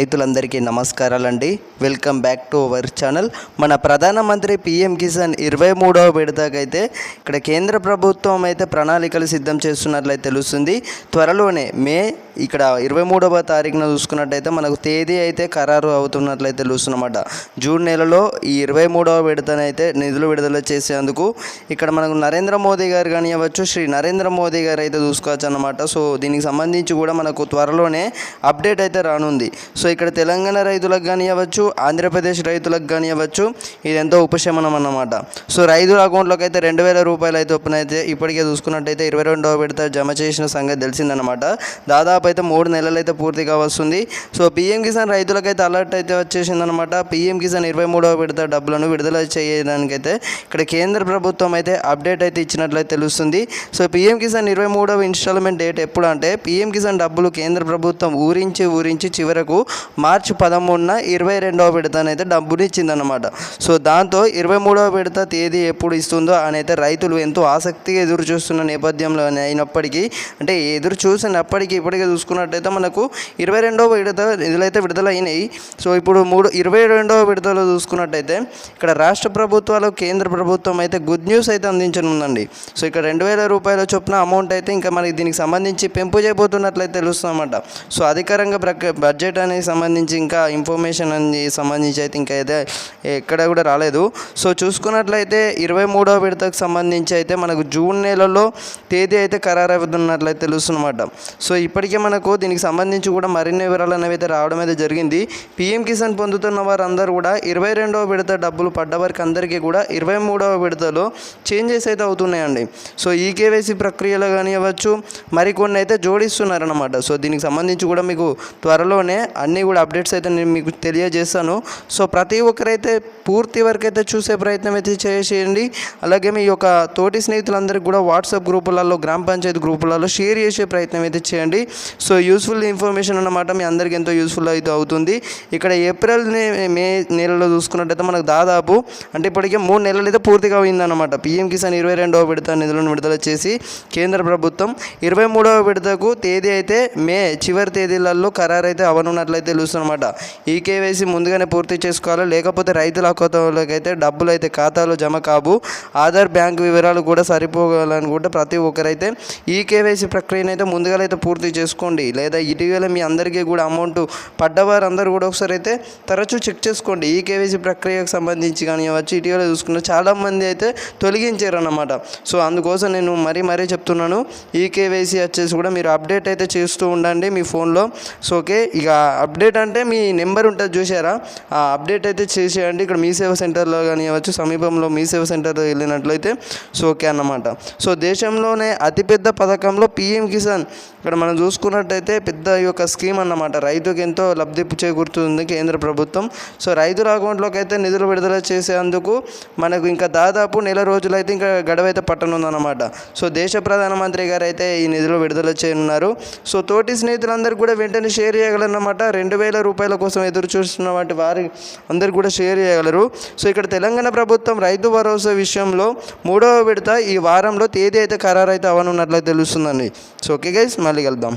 రైతులందరికీ నమస్కారాలండి. Welcome back to our channel. మన ప్రధానమంత్రి పిఎం కిసాన్ 23వ విడతకైతే ఇక్కడ కేంద్ర ప్రభుత్వం అయితే ప్రణాళికలు సిద్ధం చేస్తున్నట్లయితే తెలుస్తుంది. త్వరలోనే ఇక్కడ 23వ తారీఖున చూసుకున్నట్టయితే మనకు తేదీ అయితే ఖరారు అవుతున్నట్లయితే తెలుస్తున్నమాట. జూన్ నెలలో ఈ 23వ విడతనైతే నిధులు విడుదల చేసేందుకు ఇక్కడ మనకు నరేంద్ర మోదీ గారు కానివ్వచ్చు, శ్రీ నరేంద్ర మోదీ గారు అయితే చూసుకోవచ్చు అన్నమాట. సో దీనికి సంబంధించి కూడా మనకు త్వరలోనే అప్డేట్ అయితే రానుంది. సో ఇక్కడ తెలంగాణ రైతులకు కానివ్వచ్చు, ఆంధ్రప్రదేశ్ రైతులకు కానివ్వచ్చు, ఇది ఎంతో ఉపశమనం అన్నమాట. సో రైతుల అకౌంట్లోకి అయితే 2000 రూపాయలు అయితే ఒప్పునైతే ఇప్పటికే చూసుకున్నట్టయితే 22వ విడత జమ చేసిన సంగతి తెలిసిందనమాట. దాదాపు అయితే 3 నెలలు అయితే పూర్తిగా వస్తుంది. సో పిఎం కిసాన్ రైతులకైతే అలర్ట్ అయితే వచ్చేసిందనమాట. పిఎం కిసాన్ 23వ విడత డబ్బులను విడుదల చేయడానికైతే ఇక్కడ కేంద్ర ప్రభుత్వం అయితే అప్డేట్ అయితే ఇచ్చినట్లయితే తెలుస్తుంది. సో పిఎం కిసాన్ 23వ ఇన్స్టాల్మెంట్ డేట్ ఎప్పుడు అంటే పిఎం కిసాన్ డబ్బులు కేంద్ర ప్రభుత్వం ఊరించి చివరకు మార్చి 13న 22వ విడతనైతే డబ్బులు ఇచ్చిందన్నమాట. సో దాంతో 23వ విడత తేదీ ఎప్పుడు ఇస్తుందో అని అయితే రైతులు ఎంతో ఆసక్తిగా ఎదురు చూస్తున్న నేపథ్యంలో అయినప్పటికీ అంటే ఎదురు చూసినప్పటికీ ఇప్పటికే చూసుకున్నట్టయితే మనకు 22వ విడత నిధులైతే విడుదల అయినాయి. సో ఇప్పుడు 22వ విడతలో చూసుకున్నట్టయితే ఇక్కడ రాష్ట్ర ప్రభుత్వాలు కేంద్ర ప్రభుత్వం అయితే గుడ్ న్యూస్ అయితే అందించనుందండి. సో ఇక్కడ 2000 రూపాయల చొప్పున అమౌంట్ అయితే ఇంకా మనకి దీనికి సంబంధించి పెంపు చేయబోతున్నట్లయితే తెలుస్తుందన్నమాట. సో అధికారంగా బడ్జెట్ అనేది సంబంధించి ఇంకా ఇన్ఫర్మేషన్ అనేది సంబంధించి అయితే ఇంకా అయితే ఎక్కడ కూడా రాలేదు. సో చూసుకున్నట్లయితే 23వ విడతకు సంబంధించి అయితే మనకు జూన్ నెలలో తేదీ అయితే ఖరారు అవుతున్నట్లయితే తెలుస్తుందన్నమాట. సో ఇప్పటికే మనకు దీనికి సంబంధించి కూడా మరిన్ని వివరాలు అనేవి అయితే రావడం అయితే జరిగింది. పిఎం కిసాన్ పొందుతున్న వారందరూ కూడా 22వ విడత డబ్బులు పడ్డ వారికి అందరికీ కూడా 23వ విడతలో చేంజెస్ అయితే అవుతున్నాయండి. సో ఈ కేవైసీ ప్రక్రియలో కానివ్వచ్చు మరికొన్ని అయితే జోడిస్తున్నారన్నమాట. సో దీనికి సంబంధించి కూడా మీకు త్వరలోనే అన్నీ కూడా అప్డేట్స్ అయితే నేను మీకు తెలియజేస్తాను. సో ప్రతి ఒక్కరైతే పూర్తి వరకు అయితే చూసే ప్రయత్నం అయితే చేసేయండి. అలాగే మీ యొక్క తోటి స్నేహితులందరికీ కూడా వాట్సాప్ గ్రూపులలో, గ్రామ పంచాయతీ గ్రూపులలో షేర్ చేసే ప్రయత్నం అయితే చేయండి. సో యూస్ఫుల్ ఇన్ఫర్మేషన్ అన్నమాట, మీ అందరికీ ఎంతో యూస్ఫుల్ అయితే అవుతుంది. ఇక్కడ ఏప్రిల్ మే నెలలో చూసుకున్నట్టయితే మనకు దాదాపు అంటే ఇప్పటికే 3 నెలలు అయితే పూర్తిగా అయిందన్నమాట. పిఎం కిసాన్ 22వ విడత నిధులను విడుదల చేసి కేంద్ర ప్రభుత్వం 23వ విడతకు తేదీ అయితే మే చివరి తేదీలలో ఖరారు అయితే అవనున్నట్లయితే తెలుస్తుందన్నమాట. ఈ కేవైసీ ముందుగానే పూర్తి చేసుకోవాలి, లేకపోతే రైతుల ఖాతాలోకి అయితే డబ్బులు అయితే ఖాతాలో జమ కావు. ఆధార్ బ్యాంక్ వివరాలు కూడా సరిపోవాలనుకుంటే ప్రతి ఒక్కరైతే ఈ కేవైసీ ప్రక్రియను అయితే ముందుగా అయితే పూర్తి చేసుకోండి. లేదా ఇటీవల మీ అందరికీ కూడా అమౌంట్ పడ్డవారు అందరూ కూడా ఒకసారి అయితే తరచూ చెక్ చేసుకోండి. ఈ కేవైసీ ప్రక్రియకు సంబంధించి కానివ్వచ్చు ఇటీవల చూసుకున్న చాలామంది అయితే తొలగించారన్నమాట. సో అందుకోసం నేను మరీ చెప్తున్నాను, ఈ కేవైసీ వచ్చేసి కూడా మీరు అప్డేట్ అయితే చేస్తూ ఉండండి మీ ఫోన్లో. సో ఓకే, ఇక అప్డేట్ అంటే మీ నెంబర్ ఉంటుంది చూసారా, ఆ అప్డేట్ అయితే చేసేయండి. ఇక్కడ మీ సేవ సెంటర్లో కానివ్వచ్చు, సమీపంలో మీ సేవ సెంటర్లో వెళ్ళినట్లయితే సో ఓకే అన్నమాట. సో దేశంలోనే అతిపెద్ద పథకంలో పిఎం కిసాన్ ఇక్కడ మనం చూసుకున్నట్టయితే పెద్ద ఈ యొక్క స్కీమ్ అన్నమాట. రైతుకి ఎంతో లబ్ధి చేకూరుతుంది కేంద్ర ప్రభుత్వం. సో రైతుల అకౌంట్లోకి అయితే నిధులు విడుదల చేసేందుకు మనకు ఇంకా దాదాపు నెల రోజులైతే ఇంకా గడువైతే పట్టనుందన్నమాట. సో దేశ ప్రధానమంత్రి గారు అయితే ఈ నిధులు విడుదల చేయనున్నారు. సో తోటి స్నేహితులందరూ కూడా వెంటనే షేర్ చేయగలరన్నమాట. 2000 రూపాయల కోసం ఎదురు చూస్తున్న వారి అందరూ కూడా షేర్ చేయగలరు. సో ఇక్కడ తెలంగాణ ప్రభుత్వం రైతు భరోసా విషయంలో 3వ విడత ఈ వారంలో తేదీ అయితే ఖరారు అయితే అవనున్నట్లయితే తెలుస్తుందండి. సో ఓకే గైస్, మళ్ళీ కలుద్దాం.